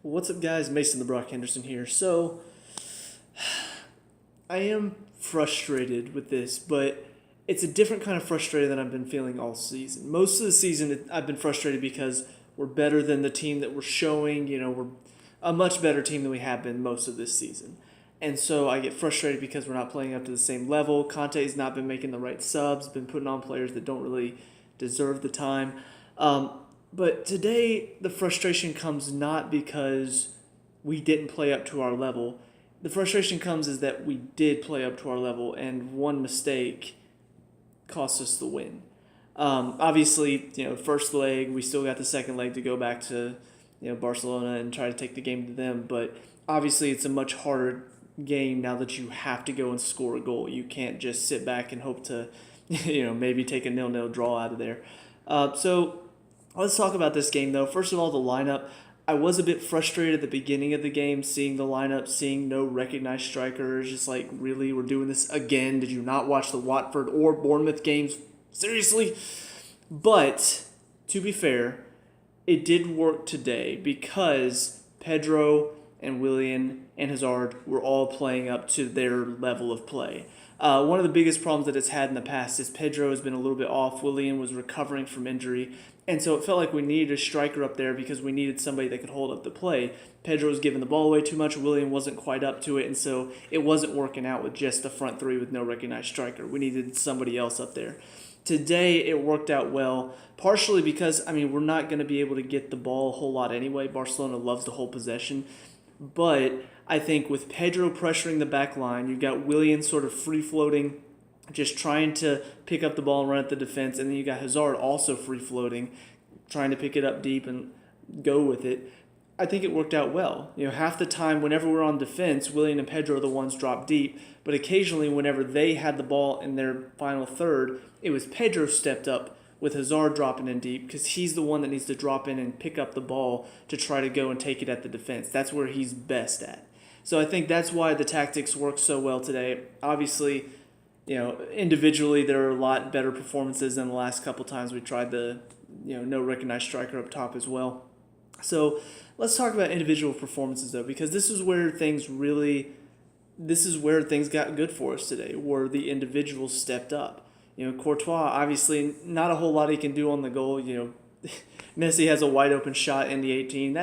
What's up, guys? Mason the Brock Henderson here. So, I am frustrated with this, but it's a different kind of frustrated than I've been feeling all season. Most of the season, I've been frustrated because we're better than the team that we're showing. We're a much better team than we have been most of this season. And so I get frustrated because we're not playing up to the same level. Conte's not been making the right subs, been putting on players that don't really deserve the time. Um, but today, the frustration comes not because we didn't play up to our level. The frustration comes is that we did play up to our level, and one mistake cost us the win. Obviously, first leg, we still got the second leg to go back to, Barcelona and try to take the game to them. But obviously, it's a much harder game now that you have to go and score a goal. You can't just sit back and hope to, maybe take a 0-0 draw out of there. So let's talk about this game, though. First of all, the lineup. I was a bit frustrated at the beginning of the game, seeing the lineup, seeing no recognized strikers. Just like, really, we're doing this again. Did you not watch the Watford or Bournemouth games? Seriously? But, to be fair, it did work today because Pedro and Willian and Hazard were all playing up to their level of play. One of the biggest problems that it's had in the past is Pedro has been a little bit off. Willian was recovering from injury. And so it felt like we needed a striker up there because we needed somebody that could hold up the play. Pedro was giving the ball away too much. Willian wasn't quite up to it. And so it wasn't working out with just the front three with no recognized striker. We needed somebody else up there. Today it worked out well, partially because, we're not going to be able to get the ball a whole lot anyway. Barcelona loves to hold possession. But I think with Pedro pressuring the back line, you've got Willian sort of free-floating, just trying to pick up the ball and run at the defense, and then you got Hazard also free-floating, trying to pick it up deep and go with it. I think it worked out well. Half the time, whenever we're on defense, Willian and Pedro are the ones drop deep, but occasionally, whenever they had the ball in their final third, it was Pedro stepped up with Hazard dropping in deep because he's the one that needs to drop in and pick up the ball to try to go and take it at the defense. That's where he's best at. So I think that's why the tactics worked so well today. Obviously, individually there are a lot better performances than the last couple times we tried the, no recognized striker up top as well. So let's talk about individual performances though, because this is where things got good for us today, where the individuals stepped up. Courtois, obviously, not a whole lot he can do on the goal. Messi has a wide open shot in the 18.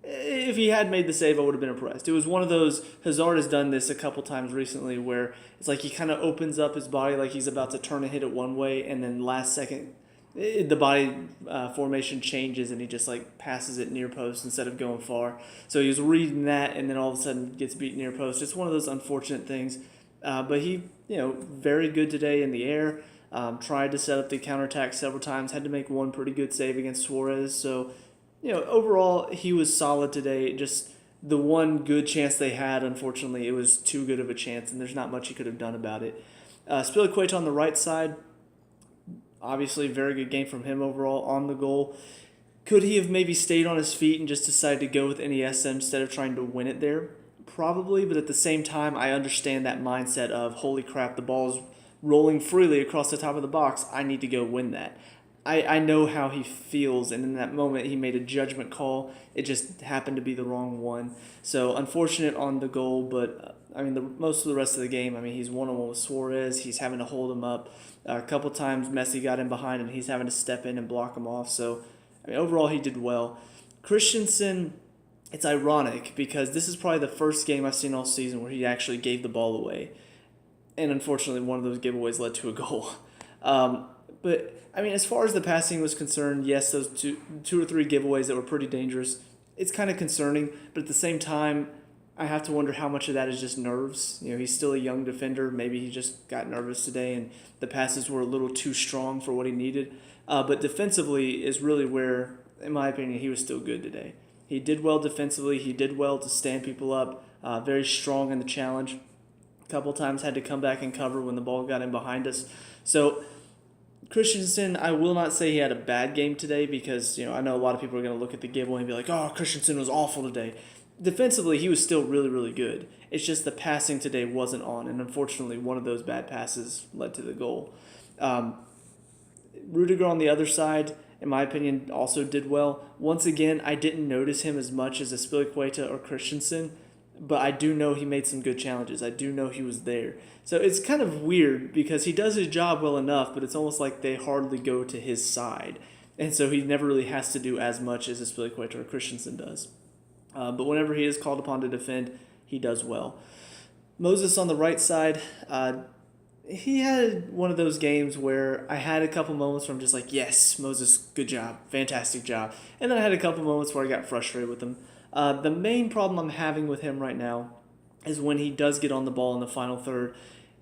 If he had made the save, I would have been impressed. It was one of those, Hazard has done this a couple times recently, where it's like he kind of opens up his body like he's about to turn and hit it one way, and then last second, the body formation changes, and he just passes it near post instead of going far. So he was reading that, and then all of a sudden gets beat near post. It's one of those unfortunate things. But he, very good today in the air. Tried to set up the counterattack several times. Had to make one pretty good save against Suarez. So, overall, he was solid today. Just the one good chance they had, unfortunately, it was too good of a chance, and there's not much he could have done about it. Spilicueta on the right side, obviously, very good game from him overall on the goal. Could he have maybe stayed on his feet and just decided to go with Iniesta instead of trying to win it there? Probably, but at the same time, I understand that mindset of, holy crap, the ball's rolling freely across the top of the box. I need to go win that. I know how he feels, and in that moment, he made a judgment call. It just happened to be the wrong one. So, unfortunate on the goal, but, most of the rest of the game, he's one-on-one with Suarez. He's having to hold him up. A couple times, Messi got in behind, and he's having to step in and block him off. So, overall, he did well. Christensen, it's ironic because this is probably the first game I've seen all season where he actually gave the ball away. And unfortunately, one of those giveaways led to a goal. But, as far as the passing was concerned, yes, those two or three giveaways that were pretty dangerous, it's kind of concerning. But at the same time, I have to wonder how much of that is just nerves. He's still a young defender. Maybe he just got nervous today and the passes were a little too strong for what he needed. But defensively is really where, in my opinion, he was still good today. He did well defensively. He did well to stand people up. Very strong in the challenge. A couple times had to come back and cover when the ball got in behind us. So Christensen, I will not say he had a bad game today because, I know a lot of people are going to look at the giveaway and be like, oh, Christensen was awful today. Defensively, he was still really, really good. It's just the passing today wasn't on, and unfortunately, one of those bad passes led to the goal. Rudiger on the other side, in my opinion, also did well. Once again, I didn't notice him as much as Aspilicueta or Christensen, but I do know he made some good challenges. I do know he was there. So it's kind of weird because he does his job well enough, but it's almost like they hardly go to his side. And so he never really has to do as much as Aspilicueta or Christensen does. But whenever he is called upon to defend, he does well. Moses on the right side, he had one of those games where I had a couple moments where I'm just like, yes, Moses, good job, fantastic job. And then I had a couple moments where I got frustrated with him. The main problem I'm having with him right now is when he does get on the ball in the final third,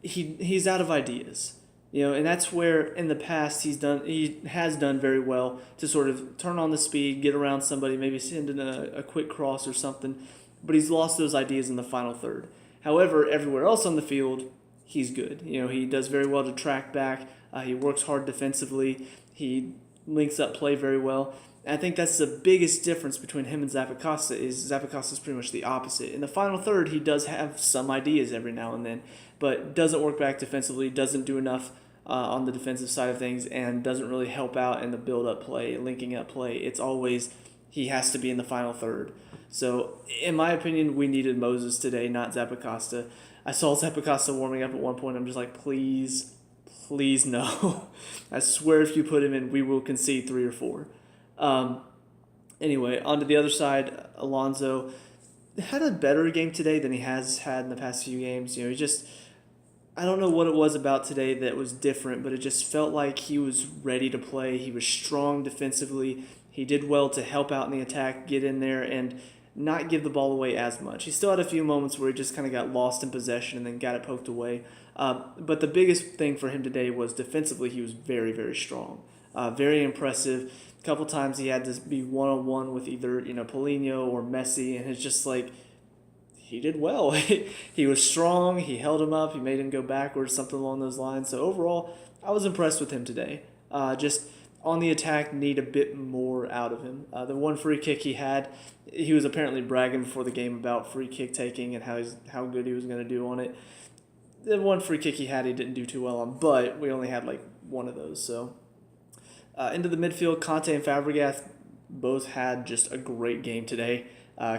he's out of ideas. And that's where in the past he has done very well to sort of turn on the speed, get around somebody, maybe send in a quick cross or something, but he's lost those ideas in the final third. However, everywhere else on the field, he's good. He does very well to track back. He works hard defensively. He links up play very well. And I think that's the biggest difference between him and Zappacosta is Zappacosta's pretty much the opposite. In the final third, he does have some ideas every now and then, but doesn't work back defensively, doesn't do enough on the defensive side of things, and doesn't really help out in the build-up play, linking up play. It's always he has to be in the final third. So, in my opinion, we needed Moses today, not Zappacosta. I saw Zappacosta warming up at one point. I'm just like, please no. I swear if you put him in, we will concede 3 or 4. Anyway, on to the other side, Alonso had a better game today than he has had in the past few games. He just, I don't know what it was about today that was different, but it just felt like he was ready to play. He was strong defensively. He did well to help out in the attack, get in there, and not give the ball away as much. He still had a few moments where he just kind of got lost in possession and then got it poked away. But the biggest thing for him today was defensively he was very, very strong. Very impressive. A couple times he had to be one-on-one with either Paulinho or Messi, and it's just like he did well. He was strong. He held him up. He made him go backwards, something along those lines. So overall, I was impressed with him today. Just on the attack, need a bit more out of him. The one free kick he had, he was apparently bragging before the game about free kick taking and how good he was going to do on it. The one free kick he had, he didn't do too well on, but we only had like one of those. So into the midfield, Conte and Fabregas both had just a great game today.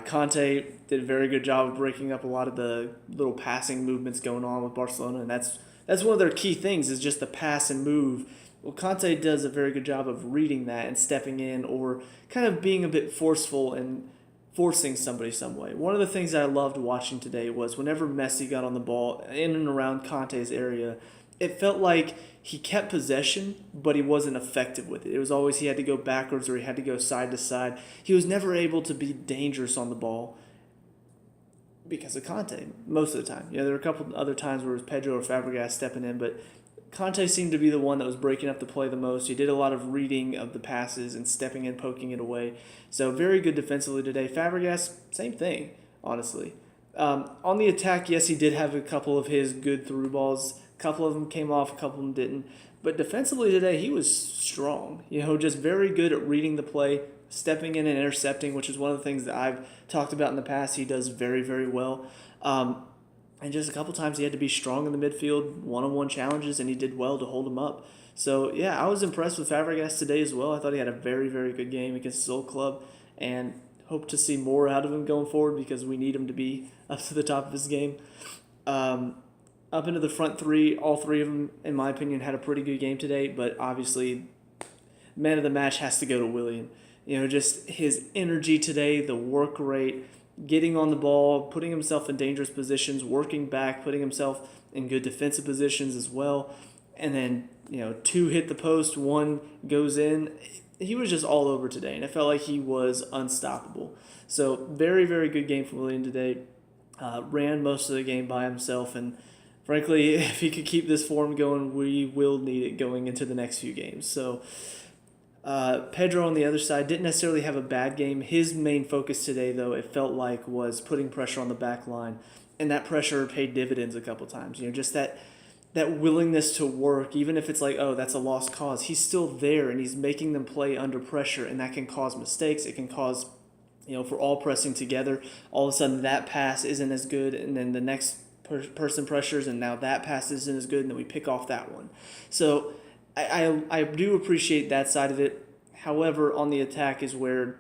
Conte did a very good job of breaking up a lot of the little passing movements going on with Barcelona, and that's one of their key things is just the pass and move. Well, Conte does a very good job of reading that and stepping in or kind of being a bit forceful and forcing somebody some way. One of the things that I loved watching today was whenever Messi got on the ball in and around Conte's area, it felt like he kept possession, but he wasn't effective with it. It was always he had to go backwards or he had to go side to side. He was never able to be dangerous on the ball because of Conte most of the time. There were a couple other times where it was Pedro or Fabregas stepping in, but Conte seemed to be the one that was breaking up the play the most. He did a lot of reading of the passes and stepping in, poking it away. So very good defensively today. Fabregas, same thing, honestly. On the attack, yes, he did have a couple of his good through balls. A couple of them came off, a couple of them didn't. But defensively today, he was strong. Just very good at reading the play, stepping in and intercepting, which is one of the things that I've talked about in the past. He does very, very well. And just a couple times he had to be strong in the midfield, one-on-one challenges, and he did well to hold him up. So, yeah, I was impressed with Fabregas today as well. I thought he had a very, very good game against his old club and hope to see more out of him going forward because we need him to be up to the top of his game. Up into the front three, all three of them, in my opinion, had a pretty good game today, but obviously man of the match has to go to Willian. Just his energy today, the work rate, getting on the ball, putting himself in dangerous positions, working back, putting himself in good defensive positions as well. And then, 2 hit the post, 1 goes in. He was just all over today, and it felt like he was unstoppable. So very, very good game from Willian today. Ran most of the game by himself, and frankly, if he could keep this form going, we will need it going into the next few games. So Pedro on the other side didn't necessarily have a bad game. His main focus today, though, it felt like was putting pressure on the back line, and that pressure paid dividends a couple times. Just that willingness to work, even if it's like, oh, that's a lost cause. He's still there, and he's making them play under pressure, and that can cause mistakes. It can cause, for all pressing together, all of a sudden that pass isn't as good, and then the next person pressures, and now that pass isn't as good, and then we pick off that one. So I do appreciate that side of it. However, on the attack is where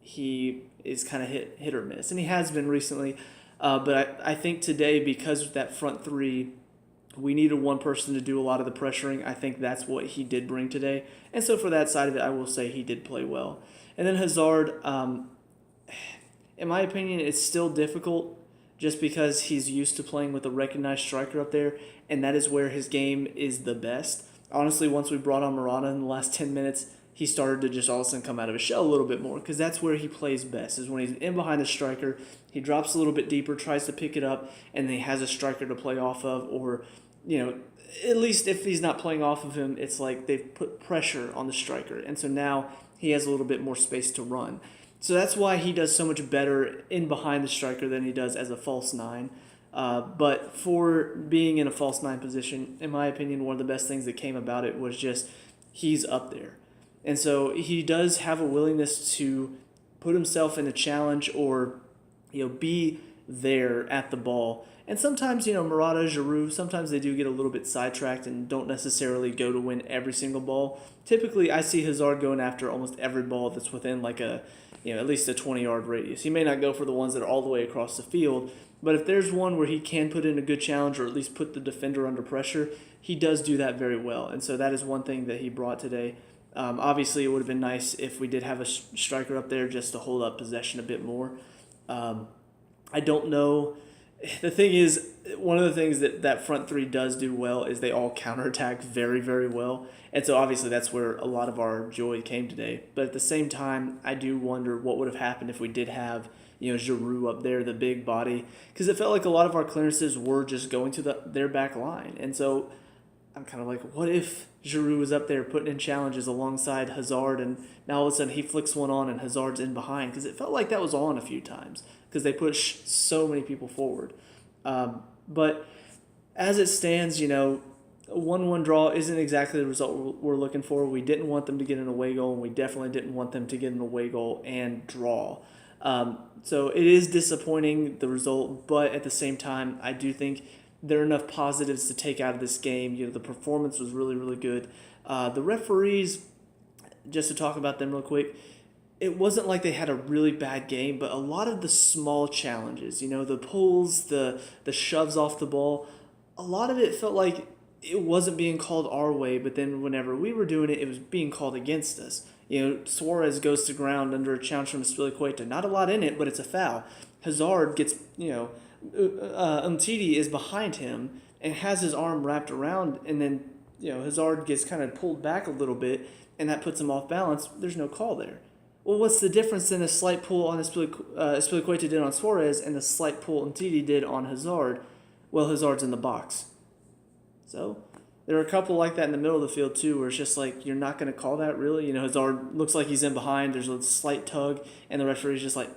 he is kind of hit or miss, and he has been recently. But I think today, because of that front three, we needed one person to do a lot of the pressuring. I think that's what he did bring today. And so for that side of it, I will say he did play well. And then Hazard, in my opinion, it's still difficult just because he's used to playing with a recognized striker up there, and that is where his game is the best. Honestly, once we brought on Morata in the last 10 minutes, he started to just all of a sudden come out of his shell a little bit more, because that's where he plays best, is when he's in behind the striker, he drops a little bit deeper, tries to pick it up, and then he has a striker to play off of, or, at least if he's not playing off of him, it's like they've put pressure on the striker, and so now he has a little bit more space to run. So that's why he does so much better in behind the striker than he does as a false nine. But for being in a false nine position, in my opinion, one of the best things that came about it was just he's up there. And so he does have a willingness to put himself in a challenge or, be there at the ball. And sometimes, Murata, Giroud, sometimes they do get a little bit sidetracked and don't necessarily go to win every single ball. Typically, I see Hazard going after almost every ball that's within like at least a 20-yard radius. He may not go for the ones that are all the way across the field, but if there's one where he can put in a good challenge or at least put the defender under pressure, he does do that very well. And so that is one thing that he brought today. Obviously, it would have been nice if we did have a striker up there just to hold up possession a bit more. I don't know. The thing is, one of the things that front three does do well is they all counterattack very, very well. And so obviously that's where a lot of our joy came today. But at the same time, I do wonder what would have happened if we did have, Giroud up there, the big body. Because it felt like a lot of our clearances were just going to their back line. And so I'm kind of like, what if Giroud was up there putting in challenges alongside Hazard, and now all of a sudden he flicks one on and Hazard's in behind? Because it felt like that was on a few times because they push so many people forward. But as it stands, a 1-1 draw isn't exactly the result we're looking for. We didn't want them to get an away goal, and we definitely didn't want them to get an away goal and draw. So it is disappointing, the result, but at the same time, I do think there are enough positives to take out of this game. The performance was really, really good. The referees, just to talk about them real quick, it wasn't like they had a really bad game, but a lot of the small challenges, the pulls, the shoves off the ball, a lot of it felt like it wasn't being called our way, but then whenever we were doing it, it was being called against us. Suarez goes to ground under a challenge from Spilicueta. Not a lot in it, but it's a foul. Hazard gets, Umtiti is behind him and has his arm wrapped around, and then, Hazard gets kind of pulled back a little bit, and that puts him off balance. There's no call there. Well, what's the difference in the slight pull on Spilicueta did on Suarez and the slight pull Umtiti did on Hazard? Well, Hazard's in the box. So there are a couple like that in the middle of the field too, where it's just like, you're not going to call that really. Hazard looks like he's in behind. There's a slight tug, and the referee's just like,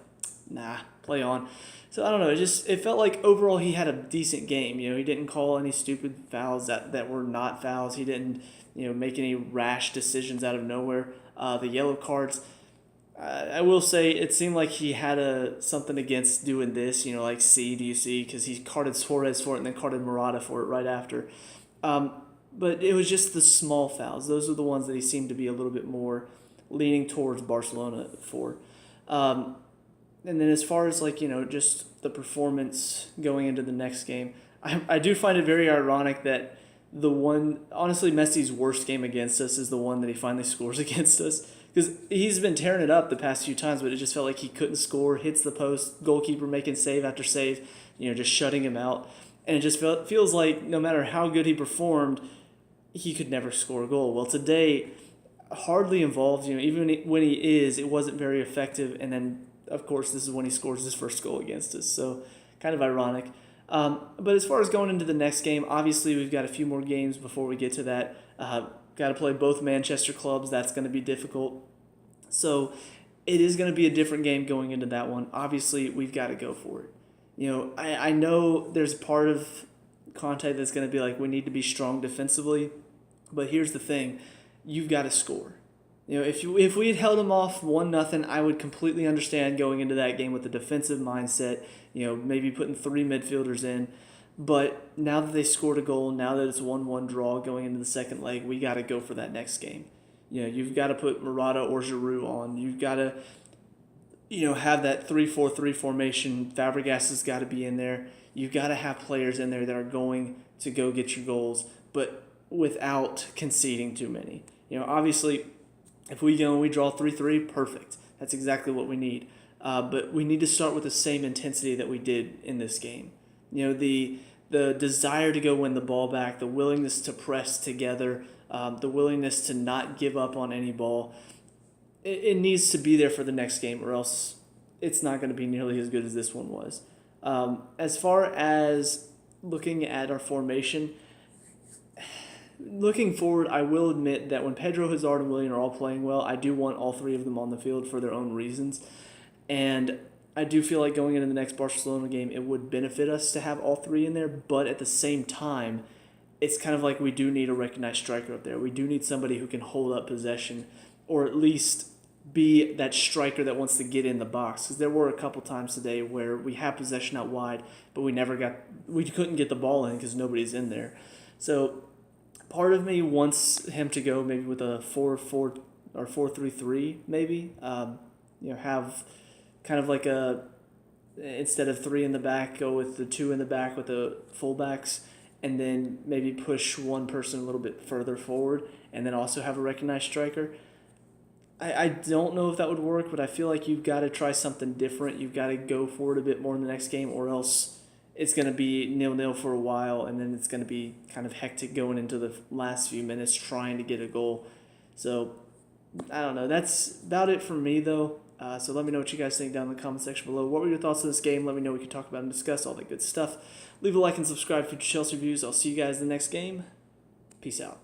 nah, play on. So I don't know. It felt like overall he had a decent game. He didn't call any stupid fouls that were not fouls. He didn't make any rash decisions out of nowhere. The yellow cards, I will say it seemed like he had something against doing this. Like do you see? Because he carded Suarez for it and then carded Morata for it right after. But it was just the small fouls. Those are the ones that he seemed to be a little bit more leaning towards Barcelona for. And then as far as just the performance going into the next game, I do find it very ironic that honestly, Messi's worst game against us is the one that he finally scores against us. Because he's been tearing it up the past few times, but it just felt like he couldn't score, hits the post, goalkeeper making save after save, just shutting him out. And it just feels like no matter how good he performed, he could never score a goal. Well, today, hardly involved, even when he is, it wasn't very effective. And then, of course, this is when he scores his first goal against us. So kind of ironic. But as far as going into the next game, obviously we've got a few more games before we get to that. Got to play both Manchester clubs. That's going to be difficult. So it is going to be a different game going into that one. Obviously, we've got to go for it. I know there's part of Conte that's going to be like, we need to be strong defensively. But here's the thing. You've got to score. If we had held them off 1-0, I would completely understand going into that game with a defensive mindset, maybe putting 3 midfielders in. But now that they scored a goal, now that it's 1-1 draw going into the second leg, we got to go for that next game. You've got to put Murata or Giroud on. You've got to have that 3-4-3 formation. Fabregas has got to be in there. You've got to have players in there that are going to go get you goals, but without conceding too many. Obviously, if we go and we draw 3-3, perfect. That's exactly what we need. But we need to start with the same intensity that we did in this game. The desire to go win the ball back, the willingness to press together, the willingness to not give up on any ball. It needs to be there for the next game, or else it's not going to be nearly as good as this one was. As far as looking at our formation, looking forward, I will admit that when Pedro, Hazard, and Willian are all playing well, I do want all three of them on the field for their own reasons. And I do feel like going into the next Barcelona game, it would benefit us to have all three in there, but at the same time, it's kind of like we do need a recognized striker up there. We do need somebody who can hold up possession, or at least be that striker that wants to get in the box. Because there were a couple times today where we had possession out wide, but we couldn't get the ball in because nobody's in there. So part of me wants him to go maybe with a 4-4 or 4-3-3 maybe. Have kind of like instead of 3 in the back, go with the 2 in the back with the fullbacks, and then maybe push one person a little bit further forward, and then also have a recognized striker. I don't know if that would work, but I feel like you've got to try something different. You've got to go forward a bit more in the next game, or else it's going to be 0-0 for a while, and then it's going to be kind of hectic going into the last few minutes trying to get a goal. So, I don't know. That's about it for me, though. So let me know what you guys think down in the comment section below. What were your thoughts on this game? Let me know. We can talk about and discuss all that good stuff. Leave a like and subscribe for future Chelsea reviews. I'll see you guys in the next game. Peace out.